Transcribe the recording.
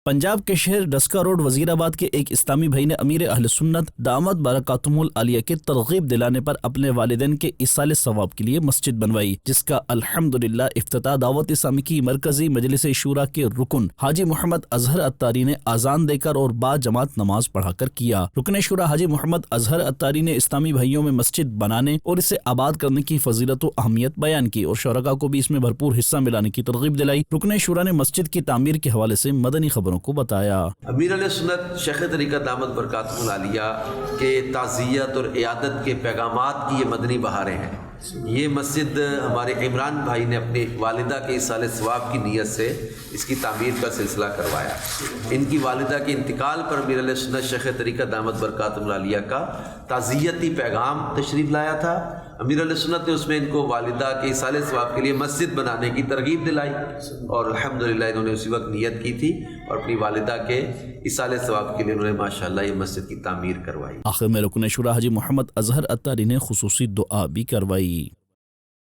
پنجاب کے شہر ڈسکا روڈ وزیر آباد کے ایک اسلامی بھائی نے امیر اہل سنت دامت برکاتہم العالیہ کے ترغیب دلانے پر اپنے والدین کے ایصال ثواب کے لیے مسجد بنوائی، جس کا الحمدللہ افتتاح دعوت اسلامی کی مرکزی مجلس شورا کے رکن حاجی محمد اظہر اتاری نے اذان دے کر اور با جماعت نماز پڑھا کر کیا۔ رکن شورا حاجی محمد اظہر اتاری نے اسلامی بھائیوں میں مسجد بنانے اور اسے آباد کرنے کی فضیلت و اہمیت بیان کی اور شرکاء کو بھی اس میں بھرپور حصہ ملانے کی ترغیب دلائی۔ رکن شورا نے مسجد کی تعمیر کے حوالے سے مدنی خبروں کو بتایا۔ امیر علیہ سنت شیخ طریقہ دامت برکاتہم العالیہ کے تعزیت اور عیادت کے پیغامات کی یہ مدنی بہاریں ہیں۔ یہ مسجد ہمارے عمران بھائی نے اپنی والدہ کے ایصال ثواب کی نیت سے اس کی تعمیر کا سلسلہ کروایا۔ ان کی والدہ کے انتقال پر امیر علیہ سنت شیخ طریقہ دامت برکاتہم العالیہ کا تعزیتی پیغام تشریف لایا تھا۔ امیر علیہ سنت نے اس میں ان کو والدہ کے ایصال ثواب کے لیے مسجد بنانے کی ترغیب دلائی اور الحمدللہ انہوں نے اسی وقت نیت کی تھی اور اپنی والدہ کے ایصال ثواب کے لیے انہوں نے ماشاءاللہ یہ مسجد کی تعمیر کروائی۔ آخر میں رکن شورا حاجی محمد اظہر اتاری نے خصوصی دعا بھی کروائی۔